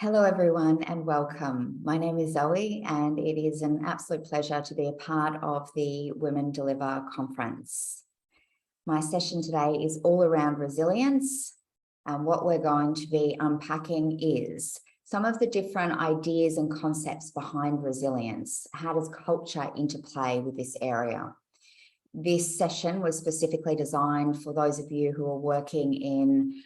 Hello, everyone, and welcome. My name is Zoe, and it is an absolute pleasure to be a part of the Women Deliver conference. My session today is all around resilience, and what we're going to be unpacking is some of the different ideas and concepts behind resilience. How does culture interplay with this area? This session was specifically designed for those of you who are working in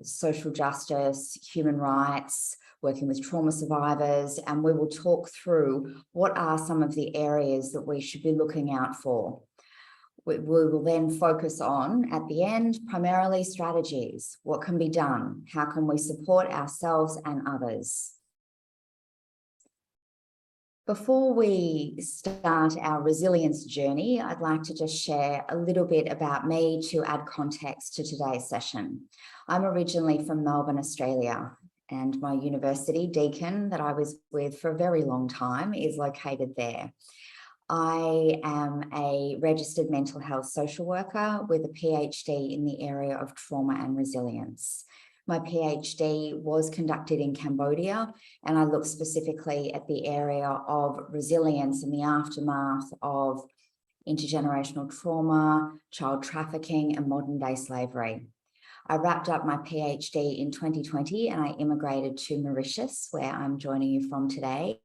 social justice, human rights, working with trauma survivors, and we will talk through what are some of the areas that we should be looking out for. We will then focus on, at the end, primarily strategies. What can be done? How can we support ourselves and others? Before we start our resilience journey, I'd like to just share a little bit about me to add context to today's session. I'm originally from Melbourne, Australia, and my university, Deakin, that I was with for a very long time, is located there. I am a registered mental health social worker with a PhD in the area of trauma and resilience. My PhD was conducted in Cambodia, and I looked specifically at the area of resilience in the aftermath of intergenerational trauma, child trafficking, and modern-day slavery. I wrapped up my PhD in 2020, and I immigrated to Mauritius, where I'm joining you from today.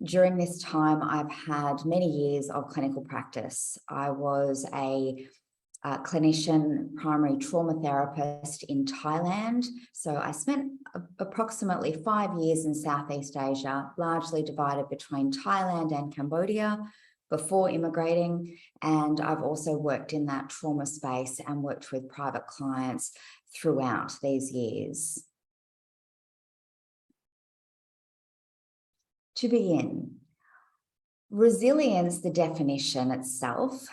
During this time, I've had many years of clinical practice. I was a clinician, primary trauma therapist in Thailand. So I spent approximately 5 years in Southeast Asia, largely divided between Thailand and Cambodia before immigrating. And I've also worked in that trauma space and worked with private clients throughout these years. To begin, resilience, the definition itself,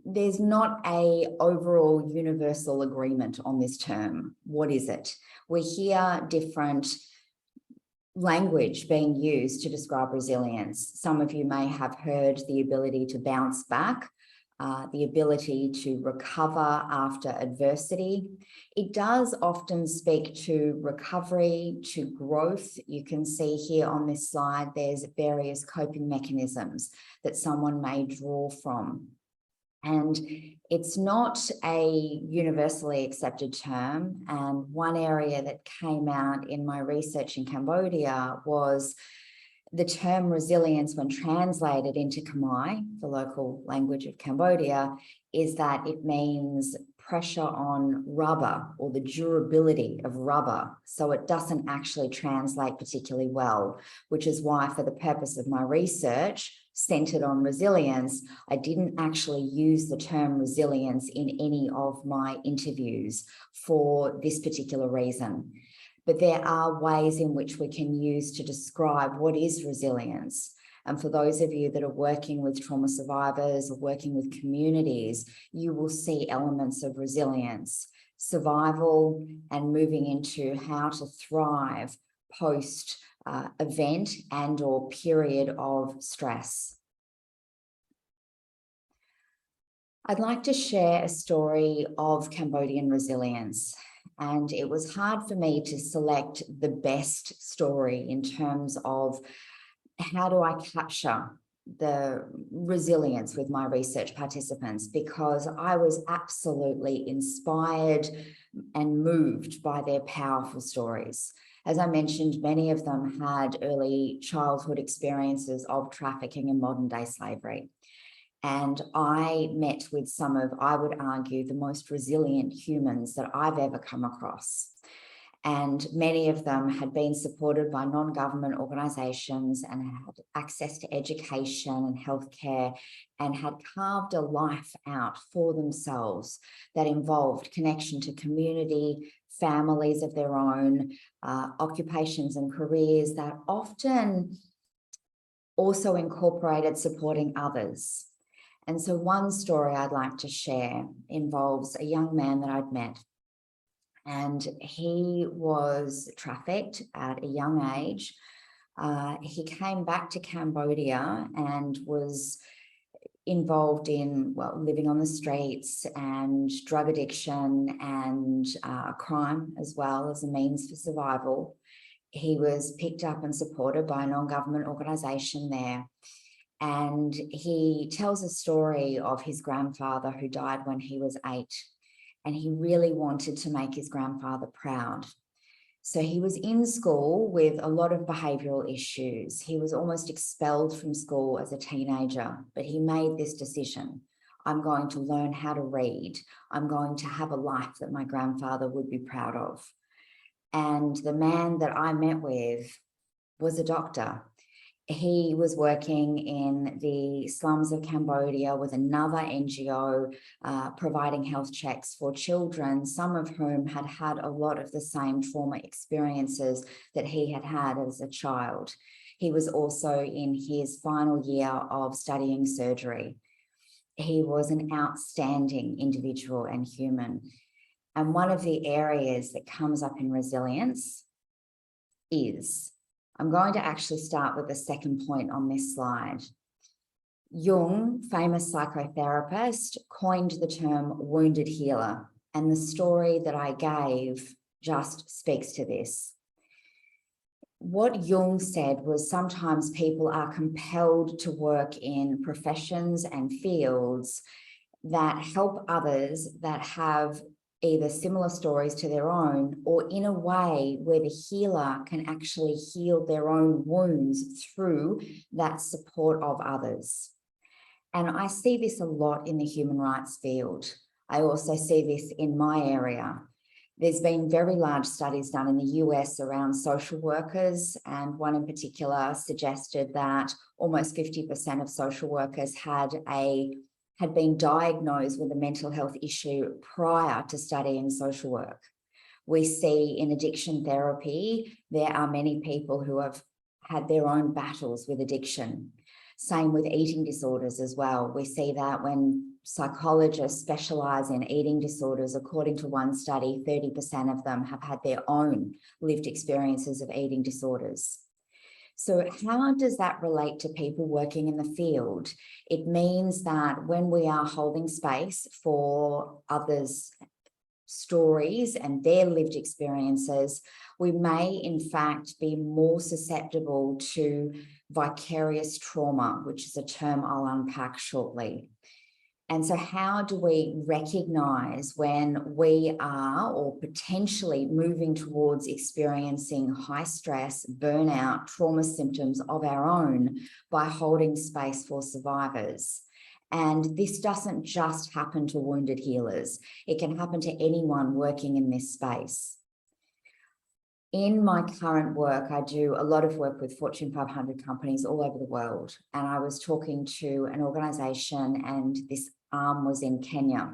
there's not an overall universal agreement on this term. What is it? We hear different language being used to describe resilience. Some of you may have heard the ability to bounce back, the ability to recover after adversity. It does often speak to recovery, to growth. You can see here on this slide, there's various coping mechanisms that someone may draw from. And it's not a universally accepted term. And one area that came out in my research in Cambodia was the term resilience, when translated into Khmer, the local language of Cambodia, is that it means pressure on rubber or the durability of rubber. So it doesn't actually translate particularly well, which is why, for the purpose of my research centered on resilience, I didn't actually use the term resilience in any of my interviews for this particular reason. But there are ways in which we can use to describe what is resilience. And for those of you that are working with trauma survivors or working with communities, you will see elements of resilience, survival, and moving into how to thrive post event and or period of stress. I'd like to share a story of Cambodian resilience. And it was hard for me to select the best story in terms of how do I capture the resilience with my research participants, because I was absolutely inspired and moved by their powerful stories. As I mentioned, many of them had early childhood experiences of trafficking and modern-day slavery. And I met with some of, I would argue, the most resilient humans that I've ever come across. And many of them had been supported by non-government organisations and had access to education and healthcare, and had carved a life out for themselves that involved connection to community, families of their own, occupations and careers that often also incorporated supporting others. And so one story I'd like to share involves a young man that I'd met. And he was trafficked at a young age. He came back to Cambodia and was involved in, well, living on the streets and drug addiction and crime as well as a means for survival. He was picked up and supported by a non-government organisation there. And he tells a story of his grandfather who died when he was 8. And he really wanted to make his grandfather proud. So he was in school with a lot of behavioural issues. He was almost expelled from school as a teenager, but he made this decision. I'm going to learn how to read. I'm going to have a life that my grandfather would be proud of. And the man that I met with was a doctor. He was working in the slums of Cambodia with another NGO, providing health checks for children, some of whom had had a lot of the same trauma experiences that he had had as a child. He was also in his final year of studying surgery. He was an outstanding individual and human. And one of the areas that comes up in resilience is, I'm going to actually start with the second point on this slide. Jung, famous psychotherapist, coined the term wounded healer, and the story that I gave just speaks to this. What Jung said was sometimes people are compelled to work in professions and fields that help others that have either similar stories to their own, or in a way where the healer can actually heal their own wounds through that support of others. And I see this a lot in the human rights field. I also see this in my area. There's been very large studies done in the US around social workers, and one in particular suggested that almost 50% of social workers had been diagnosed with a mental health issue prior to studying social work. We see in addiction therapy, there are many people who have had their own battles with addiction. Same with eating disorders as well. We see that when psychologists specialize in eating disorders, according to one study, 30% of them have had their own lived experiences of eating disorders. So how does that relate to people working in the field? It means that when we are holding space for others' stories and their lived experiences, we may in fact be more susceptible to vicarious trauma, which is a term I'll unpack shortly. And so how do we recognize when we are or potentially moving towards experiencing high stress, burnout, trauma symptoms of our own by holding space for survivors? And this doesn't just happen to wounded healers. It can happen to anyone working in this space. In my current work, I do a lot of work with Fortune 500 companies all over the world. And I was talking to an organization, and this arm was in Kenya.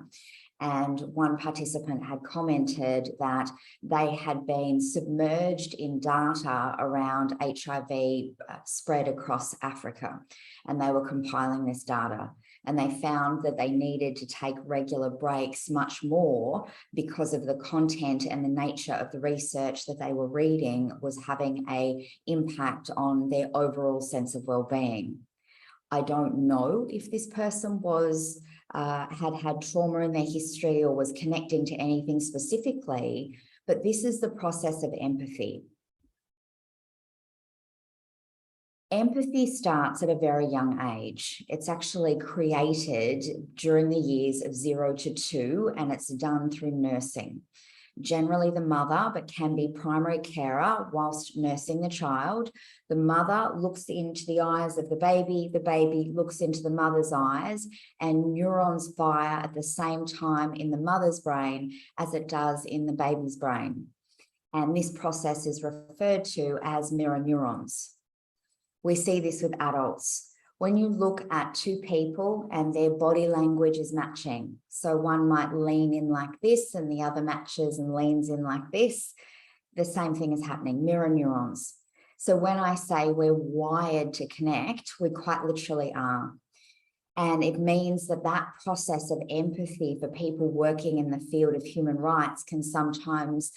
And one participant had commented that they had been submerged in data around HIV spread across Africa. And they were compiling this data. And they found that they needed to take regular breaks much more because of the content and the nature of the research that they were reading was having an impact on their overall sense of well-being. I don't know if this person was had trauma in their history or was connecting to anything specifically, but this is the process of empathy. Empathy starts at a very young age. It's actually created during the years of 0 to 2, and it's done through nursing. Generally the mother, but can be primary carer whilst nursing the child. The mother looks into the eyes of the baby looks into the mother's eyes, and neurons fire at the same time in the mother's brain as it does in the baby's brain. And this process is referred to as mirror neurons. We see this with adults. When you look at two people and their body language is matching, so one might lean in like this and the other matches and leans in like this, the same thing is happening, mirror neurons. So when I say we're wired to connect, we quite literally are. And it means that that process of empathy for people working in the field of human rights can sometimes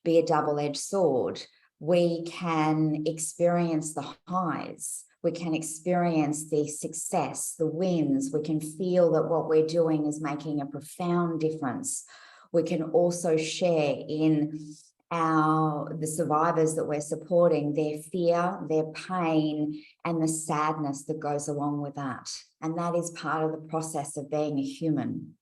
be a double-edged sword. We can experience the highs, we can experience the success, the wins, we can feel that what we're doing is making a profound difference. We can also share in the survivors that we're supporting, their fear, their pain, and the sadness that goes along with that. And that is part of the process of being a human.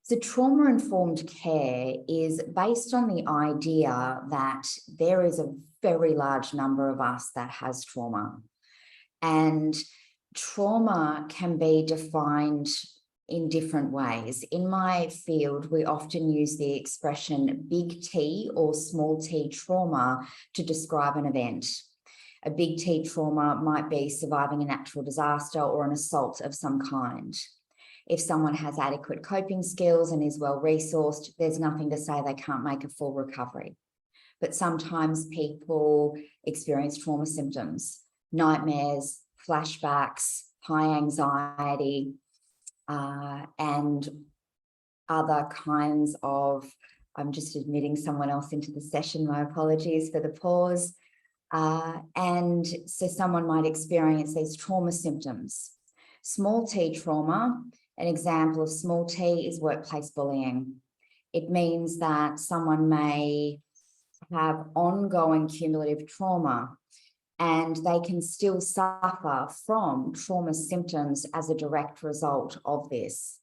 So trauma-informed care is based on the idea that there is a very large number of us that has trauma. And trauma can be defined in different ways. In my field, we often use the expression big T or small t trauma to describe an event. A big T trauma might be surviving a natural disaster or an assault of some kind. If someone has adequate coping skills and is well-resourced, there's nothing to say they can't make a full recovery. But sometimes people experience trauma symptoms, nightmares, flashbacks, high anxiety, and other kinds of, I'm just admitting someone else into the session, my apologies for the pause. And so someone might experience these trauma symptoms. Small t trauma, an example of small t is workplace bullying. It means that someone may have ongoing cumulative trauma and they can still suffer from trauma symptoms as a direct result of this.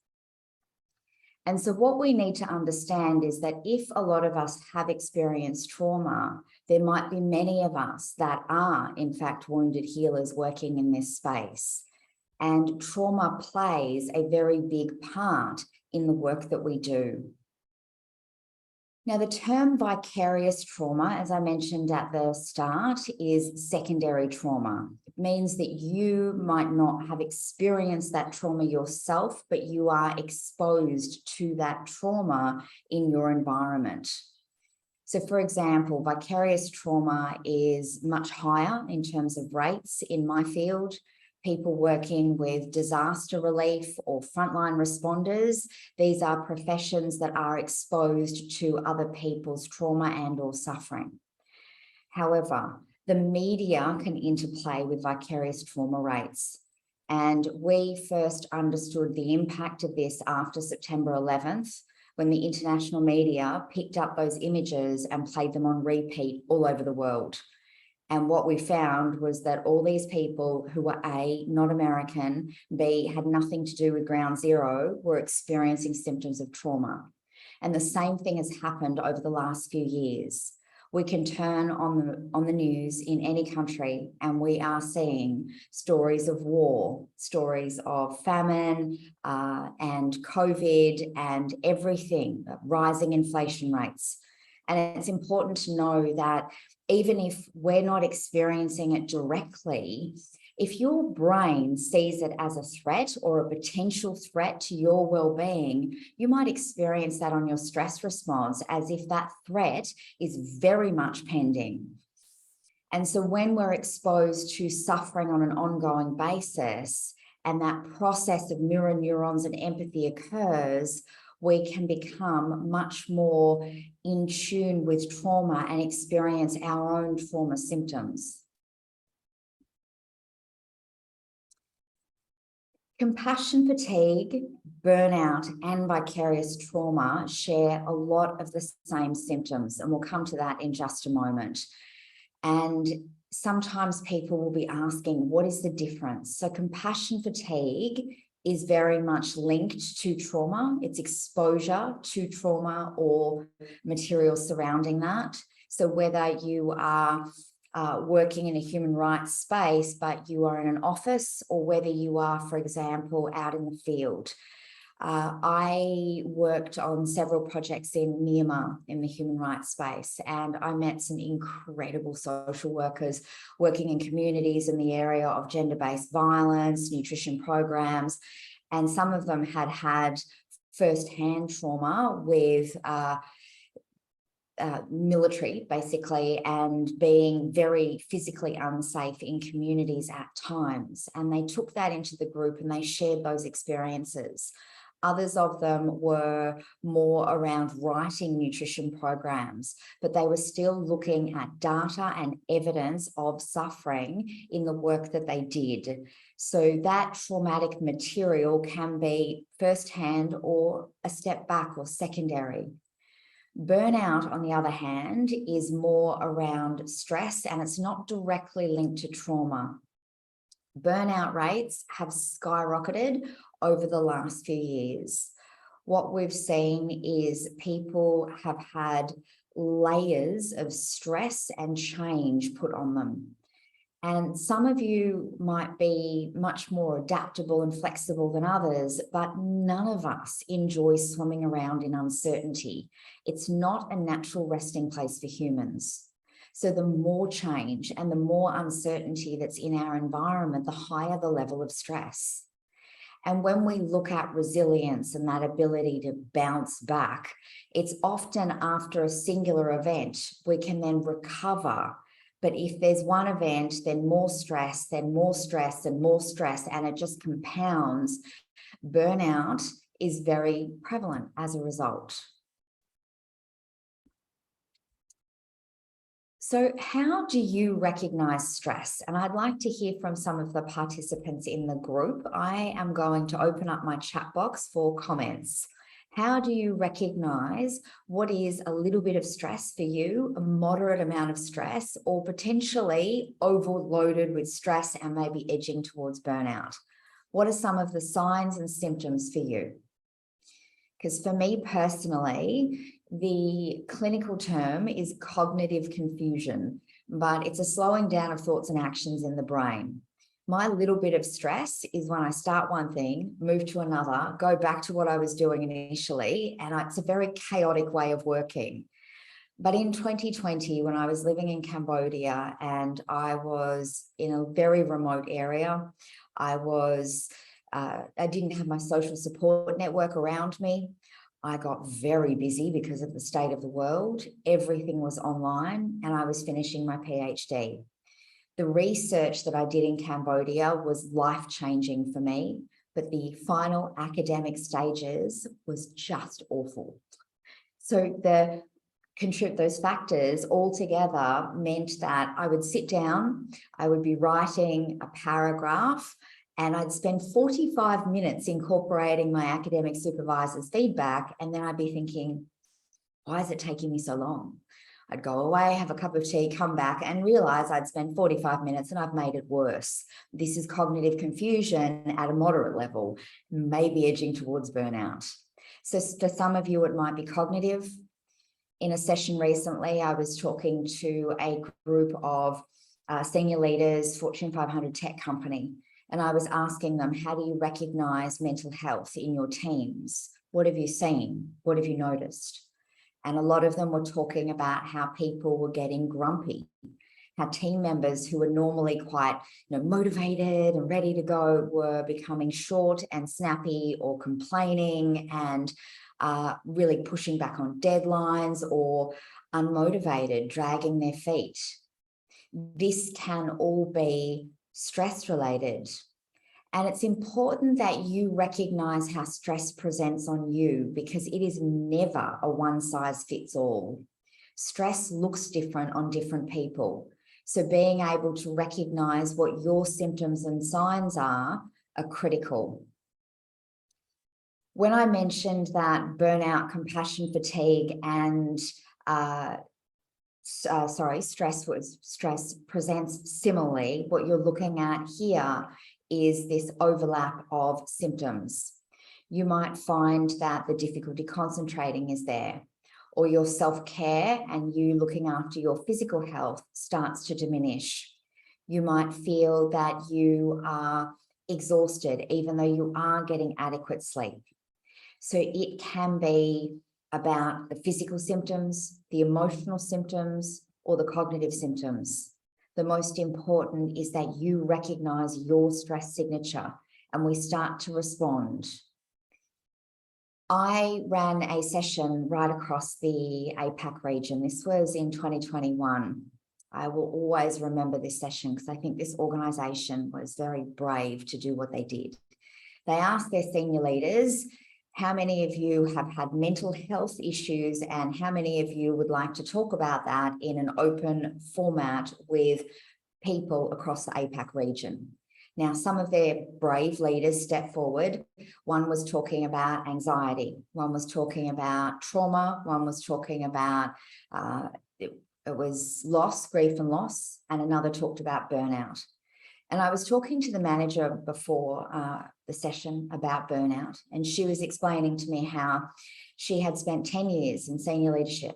And so what we need to understand is that if a lot of us have experienced trauma, there might be many of us that are, in fact, wounded healers working in this space. And trauma plays a very big part in the work that we do. Now, the term vicarious trauma, as I mentioned at the start, is secondary trauma. It means that you might not have experienced that trauma yourself, but you are exposed to that trauma in your environment. So, for example, vicarious trauma is much higher in terms of rates in my field. People working with disaster relief or frontline responders, these are professions that are exposed to other people's trauma and or suffering. However, the media can interplay with vicarious trauma rates. And we first understood the impact of this after September 11th, when the international media picked up those images and played them on repeat all over the world. And what we found was that all these people who were A, not American, B, had nothing to do with ground zero, were experiencing symptoms of trauma. And the same thing has happened over the last few years. We can turn on the news in any country and we are seeing stories of war, stories of famine and COVID and everything, rising inflation rates. And it's important to know that even if we're not experiencing it directly, if your brain sees it as a threat or a potential threat to your well-being, you might experience that on your stress response as if that threat is very much pending. And so when we're exposed to suffering on an ongoing basis, and that process of mirror neurons and empathy occurs, we can become much more in tune with trauma and experience our own trauma symptoms. Compassion fatigue, burnout, and vicarious trauma share a lot of the same symptoms, and we'll come to that in just a moment. And sometimes people will be asking, what is the difference? So compassion fatigue is very much linked to trauma. It's exposure to trauma or material surrounding that. So whether you are working in a human rights space, but you are in an office, or whether you are, for example, out in the field. I worked on several projects in Myanmar in the human rights space, and I met some incredible social workers working in communities in the area of gender-based violence, nutrition programs, and some of them had had first-hand trauma with military, basically, and being very physically unsafe in communities at times. And they took that into the group and they shared those experiences. Others of them were more around writing nutrition programs, but they were still looking at data and evidence of suffering in the work that they did. So that traumatic material can be firsthand or a step back or secondary. Burnout, on the other hand, is more around stress, and it's not directly linked to trauma. Burnout rates have skyrocketed over the last few years. What we've seen is people have had layers of stress and change put on them. And some of you might be much more adaptable and flexible than others, but none of us enjoy swimming around in uncertainty. It's not a natural resting place for humans. So the more change and the more uncertainty that's in our environment, the higher the level of stress. And when we look at resilience and that ability to bounce back, it's often after a singular event, we can then recover. But if there's one event, then more stress, then more stress, and more stress, and it just compounds. Burnout is very prevalent as a result. So how do you recognize stress? And I'd like to hear from some of the participants in the group. I am going to open up my chat box for comments. How do you recognize what is a little bit of stress for you, a moderate amount of stress, or potentially overloaded with stress and maybe edging towards burnout? What are some of the signs and symptoms for you? Because for me personally, the clinical term is cognitive confusion, but it's a slowing down of thoughts and actions in the brain. My little bit of stress is when I start one thing, move to another, go back to what I was doing initially, and it's a very chaotic way of working. But in 2020, when I was living in Cambodia and I was in a very remote area, I didn't have my social support network around me. I got very busy because of the state of the world. Everything was online and I was finishing my PhD. The research that I did in Cambodia was life-changing for me, but the final academic stages was just awful. So those factors all together meant that I would sit down, I would be writing a paragraph, and I'd spend 45 minutes incorporating my academic supervisor's feedback. And then I'd be thinking, why is it taking me so long? I'd go away, have a cup of tea, come back and realize I'd spent 45 minutes and I've made it worse. This is cognitive confusion at a moderate level, maybe edging towards burnout. So for some of you, it might be cognitive. In a session recently, I was talking to a group of senior leaders, Fortune 500 tech company. And I was asking them, how do you recognize mental health in your teams? What have you seen? What have you noticed? And a lot of them were talking about how people were getting grumpy, how team members who were normally quite motivated and ready to go were becoming short and snappy or complaining and really pushing back on deadlines or unmotivated, dragging their feet. This can all be stress related. And it's important that you recognize how stress presents on you because it is never a one size fits all. Stress looks different on different people. So being able to recognize what your symptoms and signs are critical. When I mentioned that burnout, compassion, fatigue, and stress presents similarly, what you're looking at here is this overlap of symptoms. You might find that the difficulty concentrating is there, or your self-care and you looking after your physical health starts to diminish. You might feel that you are exhausted, even though you are getting adequate sleep. So it can be about the physical symptoms, the emotional symptoms, or the cognitive symptoms. The most important is that you recognize your stress signature and we start to respond. I ran a session right across the APAC region. This was in 2021. I will always remember this session because I think this organization was very brave to do what they did. They asked their senior leaders, how many of you have had mental health issues and how many of you would like to talk about that in an open format with people across the APAC region? Now, some of their brave leaders stepped forward. One was talking about anxiety. One was talking about trauma. One was talking about, it was loss, grief and loss. And another talked about burnout. And I was talking to the manager before the session about burnout, and she was explaining to me how she had spent 10 years in senior leadership,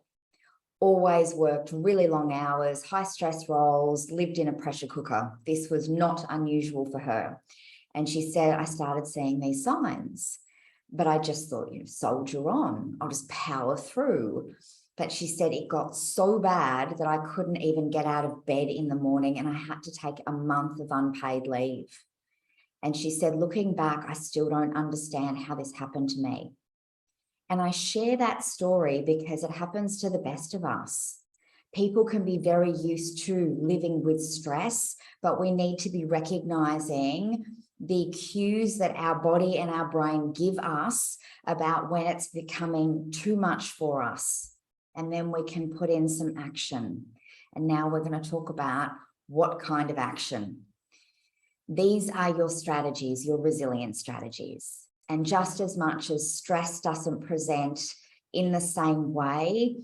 always worked really long hours, high stress roles, lived in a pressure cooker. This was not unusual for her. And she said, I started seeing these signs, but I just thought, soldier on, I'll just power through. But she said it got so bad that I couldn't even get out of bed in the morning, and I had to take a month of unpaid leave. And she said, looking back, I still don't understand how this happened to me. And I share that story because it happens to the best of us. People can be very used to living with stress, but we need to be recognizing the cues that our body and our brain give us about when it's becoming too much for us. And then we can put in some action. And now we're going to talk about what kind of action. These are your strategies, your resilience strategies. And just as much as stress doesn't present in the same way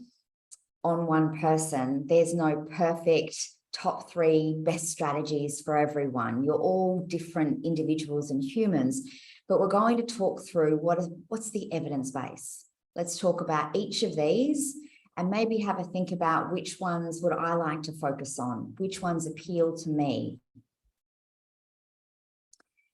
on one person, there's no perfect top 3 best strategies for everyone. You're all different individuals and humans, but we're going to talk through what's the evidence base. Let's talk about each of these and maybe have a think about which ones would I like to focus on, which ones appeal to me.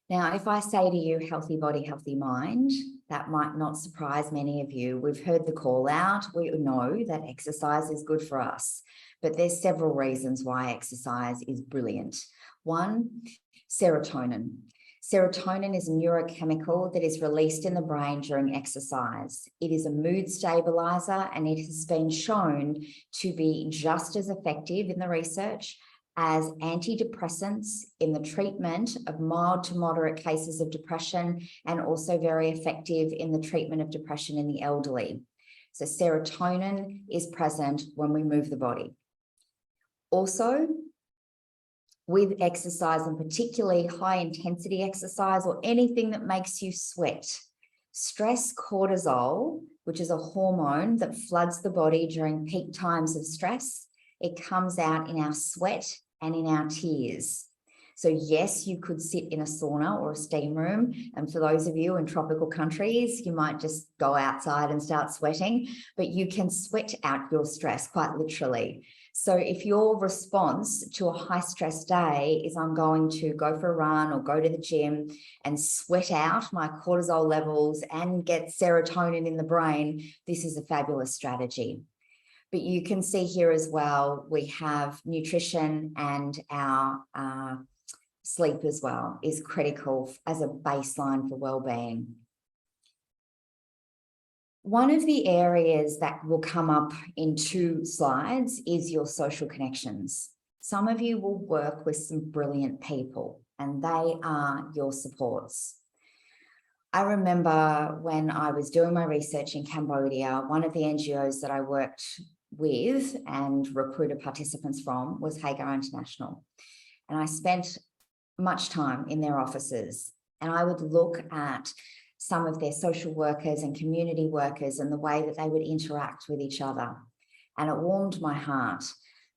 Now, if I say to you, healthy body, healthy mind, that might not surprise many of you. We've heard the call out. We know that exercise is good for us, but there's several reasons why exercise is brilliant. One, serotonin. Serotonin is a neurochemical that is released in the brain during exercise. It is a mood stabilizer, and it has been shown to be just as effective in the research as antidepressants in the treatment of mild to moderate cases of depression, and also very effective in the treatment of depression in the elderly. So serotonin is present when we move the body. Also, with exercise, and particularly high intensity exercise or anything that makes you sweat, stress cortisol, which is a hormone that floods the body during peak times of stress, it comes out in our sweat and in our tears. So yes, you could sit in a sauna or a steam room. And for those of you in tropical countries, you might just go outside and start sweating, but you can sweat out your stress quite literally. So if your response to a high stress day is I'm going to go for a run or go to the gym and sweat out my cortisol levels and get serotonin in the brain, this is a fabulous strategy. But you can see here as well, we have nutrition, and our sleep as well is critical as a baseline for well-being. One of the areas that will come up in 2 slides is your social connections. Some of you will work with some brilliant people, and they are your supports. I remember when I was doing my research in Cambodia, one of the NGOs that I worked with and recruited participants from was Hagar International. And I spent much time in their offices, and I would look at some of their social workers and community workers and the way that they would interact with each other. And it warmed my heart,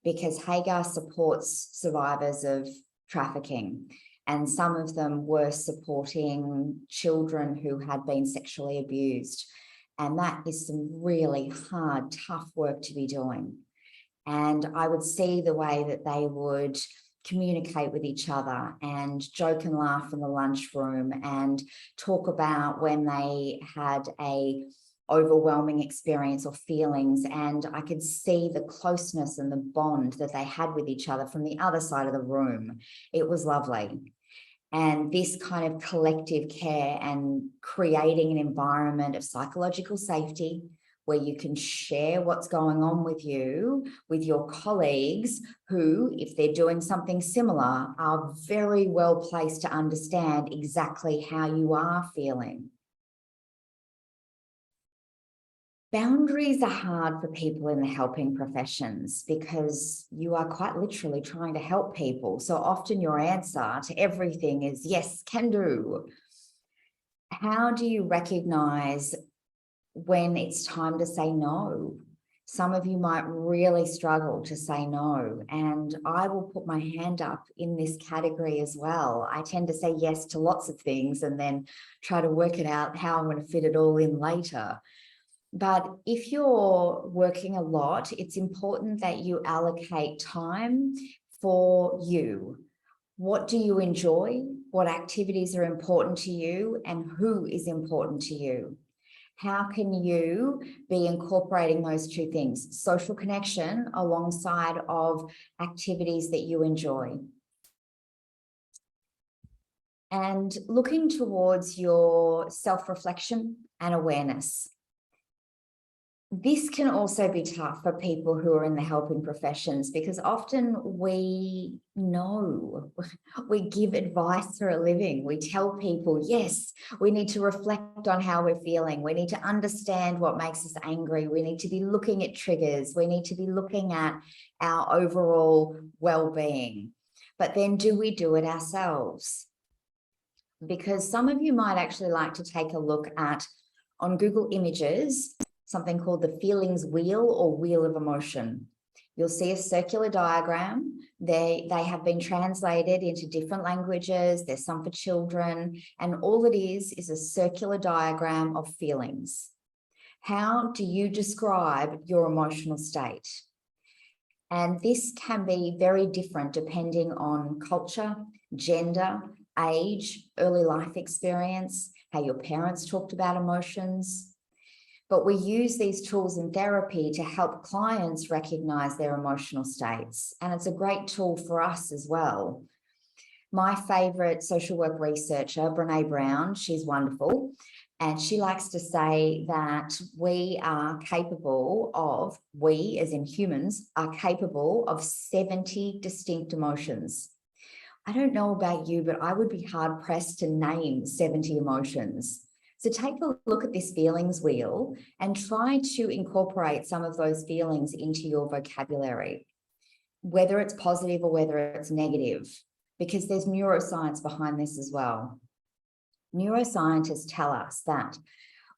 because Hagar supports survivors of trafficking, and some of them were supporting children who had been sexually abused. And that is some really hard, tough work to be doing. And I would see the way that they would communicate with each other and joke and laugh in the lunchroom and talk about when they had a overwhelming experience or feelings. And I could see the closeness and the bond that they had with each other from the other side of the room. It was lovely. And this kind of collective care and creating an environment of psychological safety where you can share what's going on with you, with your colleagues who, if they're doing something similar, are very well placed to understand exactly how you are feeling. Boundaries are hard for people in the helping professions because you are quite literally trying to help people. So often your answer to everything is yes, can do. How do you recognize when it's time to say no? Some of you might really struggle to say no, and I will put my hand up in this category as well. I tend to say yes to lots of things and then try to work it out how I'm going to fit it all in later. But if you're working a lot, it's important that you allocate time for you. What do you enjoy? What activities are important to you? And who is important to you? How can you be incorporating those two things, social connection alongside of activities that you enjoy? And looking towards your self-reflection and awareness. This can also be tough for people who are in the helping professions because often we know, we give advice for a living. We tell people, yes, we need to reflect on how we're feeling. We need to understand what makes us angry. We need to be looking at triggers. We need to be looking at our overall well-being. But then do we do it ourselves? Because some of you might actually like to take a look at, on Google Images, something called the feelings wheel or wheel of emotion. You'll see a circular diagram. They have been translated into different languages. There's some for children. And all it is a circular diagram of feelings. How do you describe your emotional state? And this can be very different depending on culture, gender, age, early life experience, how your parents talked about emotions. But we use these tools in therapy to help clients recognize their emotional states. And it's a great tool for us as well. My favorite social work researcher, Brene Brown, she's wonderful. And she likes to say that we are capable of, we as in humans, are capable of 70 distinct emotions. I don't know about you, but I would be hard pressed to name 70 emotions. So take a look at this feelings wheel and try to incorporate some of those feelings into your vocabulary, whether it's positive or whether it's negative, because there's neuroscience behind this as well. Neuroscientists tell us that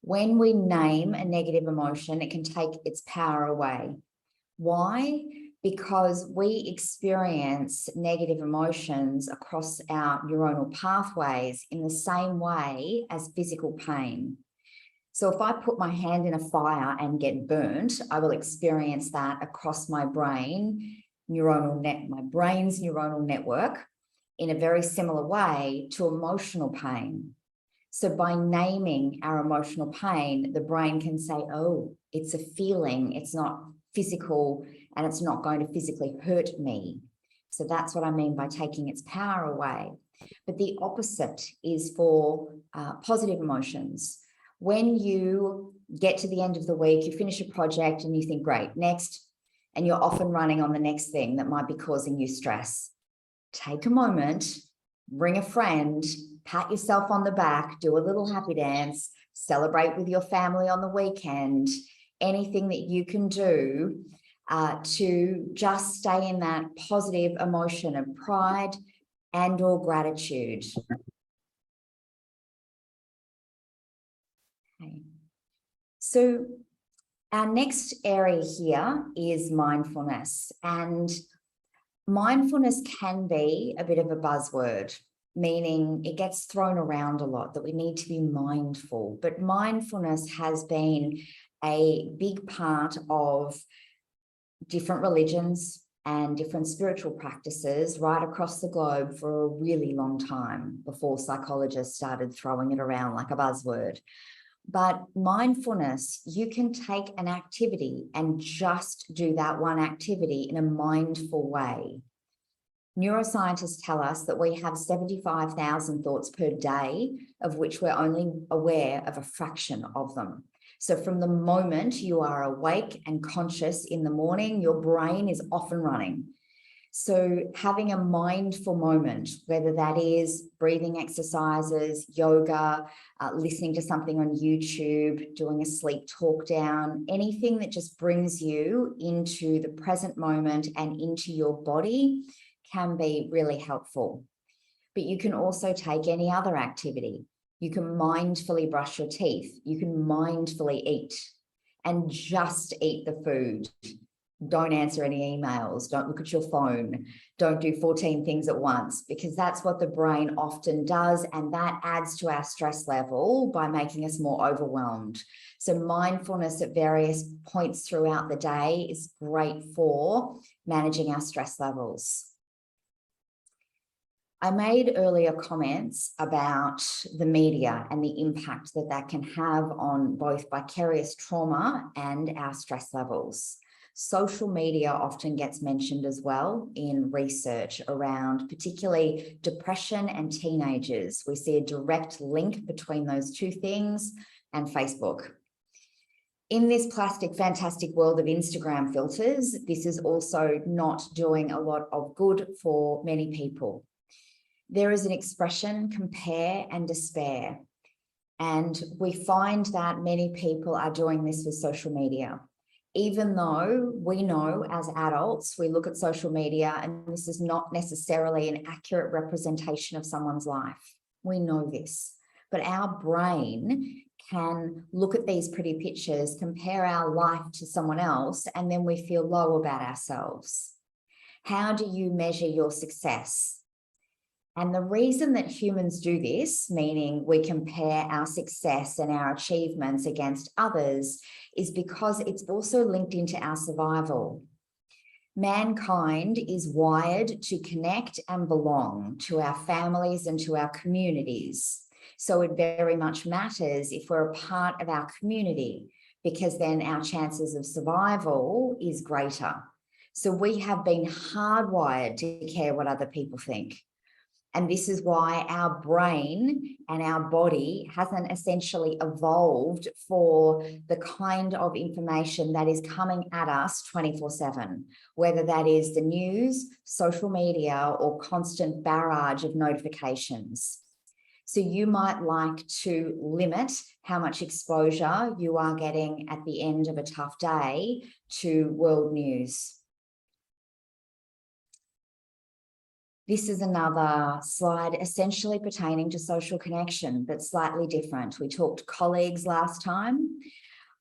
when we name a negative emotion, it can take its power away. Why? Because we experience negative emotions across our neuronal pathways in the same way as physical pain. So if I put my hand in a fire and get burnt, I will experience that across my brain, my brain's neuronal network in a very similar way to emotional pain. So by naming our emotional pain, the brain can say, oh, it's a feeling, it's not physical, and it's not going to physically hurt me. So that's what I mean by taking its power away. But the opposite is for positive emotions. When you get to the end of the week, you finish a project and you think, great, next, and you're off and running on the next thing that might be causing you stress. Take a moment, bring a friend, pat yourself on the back, do a little happy dance, celebrate with your family on the weekend, anything that you can do to just stay in that positive emotion of pride and or gratitude. Okay. So our next area here is mindfulness, and mindfulness can be a bit of a buzzword, meaning it gets thrown around a lot, that we need to be mindful. But mindfulness has been a big part of different religions and different spiritual practices right across the globe for a really long time before psychologists started throwing it around like a buzzword. But mindfulness, you can take an activity and just do that one activity in a mindful way. Neuroscientists tell us that we have 75,000 thoughts per day, of which we're only aware of a fraction of them. So from the moment you are awake and conscious in the morning, your brain is off and running. So having a mindful moment, whether that is breathing exercises, yoga, listening to something on YouTube, doing a sleep talk down, anything that just brings you into the present moment and into your body can be really helpful. But you can also take any other activity. You can mindfully brush your teeth. You can mindfully eat and just eat the food. Don't answer any emails. Don't look at your phone. Don't do 14 things at once, because that's what the brain often does. And that adds to our stress level by making us more overwhelmed. So mindfulness at various points throughout the day is great for managing our stress levels. I made earlier comments about the media and the impact that that can have on both vicarious trauma and our stress levels. Social media often gets mentioned as well in research around particularly depression and teenagers. We see a direct link between those two things and Facebook. In this fantastic world of Instagram filters, this is also not doing a lot of good for many people. There is an expression, compare and despair. And we find that many people are doing this with social media. Even though we know as adults, we look at social media and this is not necessarily an accurate representation of someone's life. We know this, but our brain can look at these pretty pictures, compare our life to someone else, and then we feel low about ourselves. How do you measure your success? And the reason that humans do this, meaning we compare our success and our achievements against others, is because it's also linked into our survival. Mankind is wired to connect and belong to our families and to our communities. So it very much matters if we're a part of our community, because then our chances of survival is greater. So we have been hardwired to care what other people think. And this is why our brain and our body hasn't essentially evolved for the kind of information that is coming at us 24/7, whether that is the news, social media, or constant barrage of notifications. So you might like to limit how much exposure you are getting at the end of a tough day to world news. This is another slide essentially pertaining to social connection, but slightly different. We talked colleagues last time.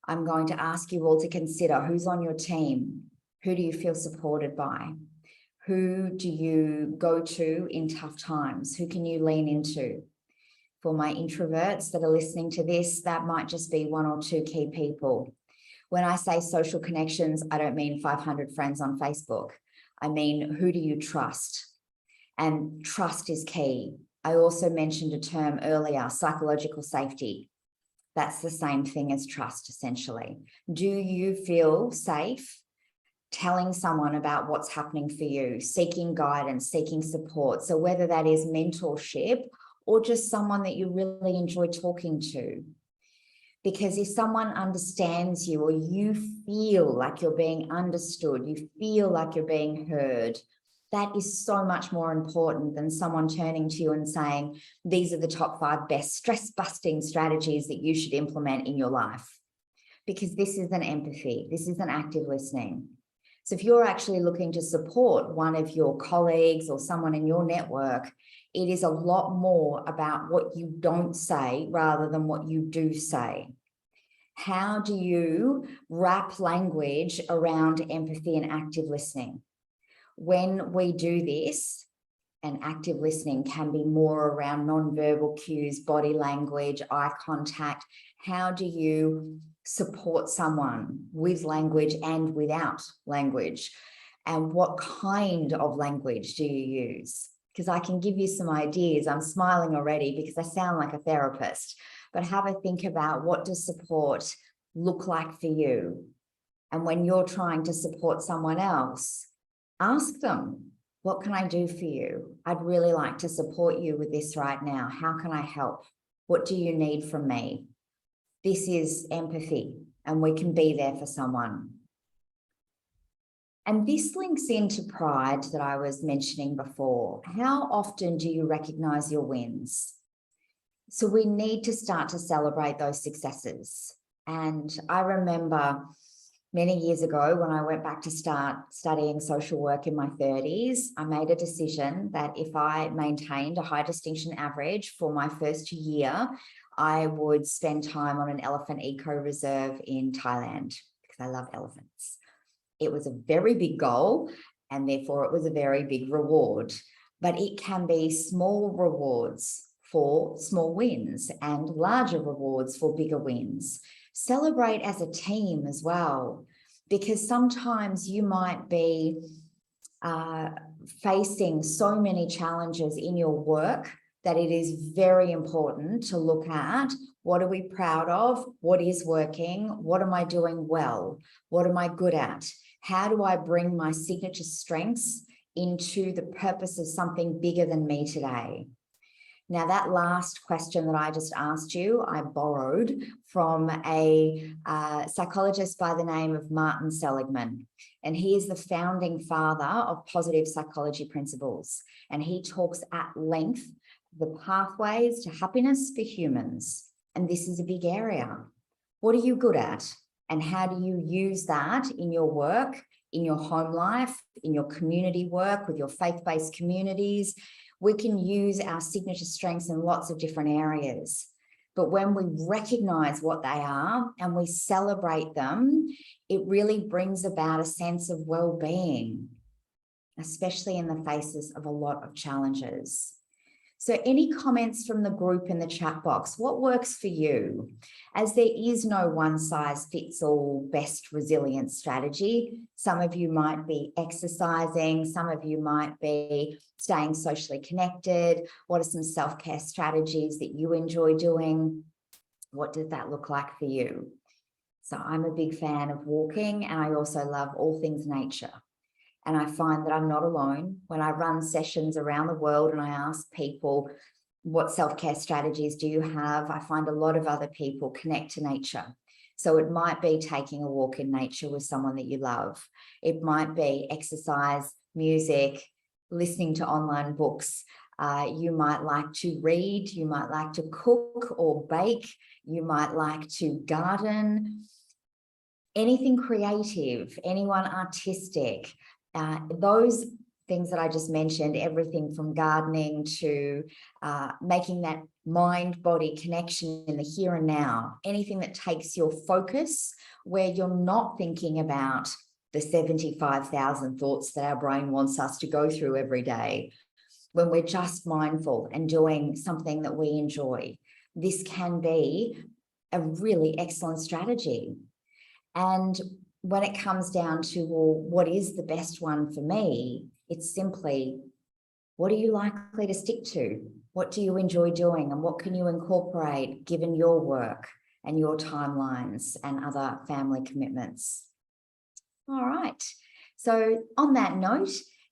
I'm going to ask you all to consider who's on your team. Who do you feel supported by? Who do you go to in tough times? Who can you lean into? For my introverts that are listening to this, that might just be one or two key people. When I say social connections, I don't mean 500 friends on Facebook. I mean, who do you trust? And trust is key. I also mentioned a term earlier, psychological safety. That's the same thing as trust, essentially. Do you feel safe telling someone about what's happening for you, seeking guidance, seeking support? So whether that is mentorship or just someone that you really enjoy talking to. Because if someone understands you, or you feel like you're being understood, you feel like you're being heard, that is so much more important than someone turning to you and saying, these are the top 5 best stress-busting strategies that you should implement in your life. Because this isn't empathy, this isn't active listening. So if you're actually looking to support one of your colleagues or someone in your network, it is a lot more about what you don't say rather than what you do say. How do you wrap language around empathy and active listening? When we do this, and active listening can be more around nonverbal cues, body language, eye contact, how do you support someone with language and without language? And what kind of language do you use? Because I can give you some ideas. I'm smiling already because I sound like a therapist, but have a think about, what does support look like for you? And when you're trying to support someone else, ask them, what can I do for you? I'd really like to support you with this right now. How can I help? What do you need from me? This is empathy, and we can be there for someone. And this links into pride that I was mentioning before. How often do you recognize your wins? So we need to start to celebrate those successes. And I remember many years ago when I went back to start studying social work in my 30s, I made a decision that if I maintained a high distinction average for my first year, I would spend time on an elephant eco reserve in Thailand because I love elephants. It was a very big goal and therefore it was a very big reward, but it can be small rewards for small wins and larger rewards for bigger wins. Celebrate as a team as well, because sometimes you might be facing so many challenges in your work that it is very important to look at what are we proud of, what is working, what am I doing well, what am I good at, how do I bring my signature strengths into the purpose of something bigger than me today. Now, that last question that I just asked you, I borrowed from a psychologist by the name of Martin Seligman. And he is the founding father of positive psychology principles. And he talks at length the pathways to happiness for humans. And this is a big area. What are you good at? And how do you use that in your work, in your home life, in your community work, with your faith-based communities? We can use our signature strengths in lots of different areas. But when we recognize what they are and we celebrate them, it really brings about a sense of well-being, especially in the faces of a lot of challenges. So any comments from the group in the chat box? What works for you? As there is no one-size-fits-all best resilience strategy, some of you might be exercising, some of you might be staying socially connected. What are some self-care strategies that you enjoy doing? What does that look like for you? So I'm a big fan of walking, and I also love all things nature. And I find that I'm not alone. When I run sessions around the world and I ask people, what self-care strategies do you have? I find a lot of other people connect to nature. So it might be taking a walk in nature with someone that you love. It might be exercise, music, listening to online books. You might like to read, you might like to cook or bake, you might like to garden, anything creative, anyone artistic. Those things that I just mentioned, everything from gardening to making that mind-body connection in the here and now, anything that takes your focus where you're not thinking about the 75,000 thoughts that our brain wants us to go through every day, when we're just mindful and doing something that we enjoy. This can be a really excellent strategy. And when it comes down to, well, what is the best one for me? It's simply, what are you likely to stick to? What do you enjoy doing? And what can you incorporate given your work and your timelines and other family commitments? All right. So on that note,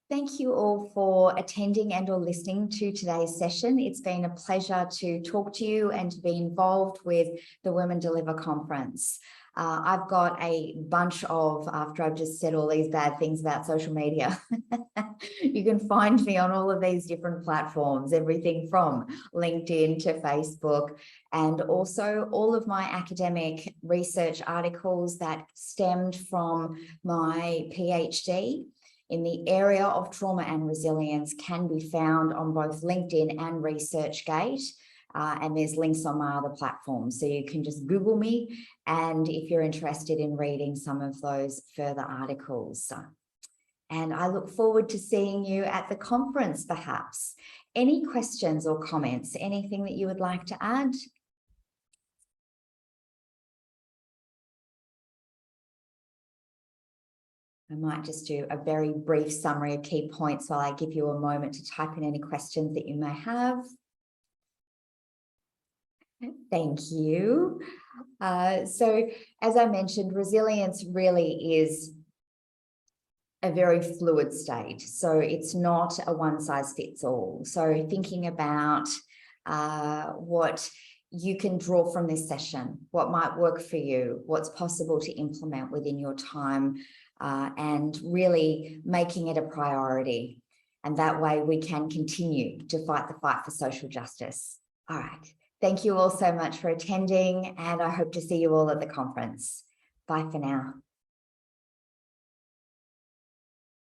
thank you all for attending and or listening to today's session. It's been a pleasure to talk to you and to be involved with the Women Deliver Conference. I've got a bunch of, after I've just said all these bad things about social media, you can find me on all of these different platforms, everything from LinkedIn to Facebook, and also all of my academic research articles that stemmed from my PhD in the area of trauma and resilience can be found on both LinkedIn and ResearchGate. And there's links on my other platforms. So you can just Google me. And if you're interested in reading some of those further articles. And I look forward to seeing you at the conference, perhaps. Any questions or comments? Anything that you would like to add? I might just do a very brief summary of key points while I give you a moment to type in any questions that you may have. Thank you. So as I mentioned, resilience really is a very fluid state. So it's not a one size fits all. So thinking about what you can draw from this session, what might work for you, what's possible to implement within your time and really making it a priority. And that way we can continue to fight the fight for social justice. All right. Thank you all so much for attending, and I hope to see you all at the conference. Bye for now.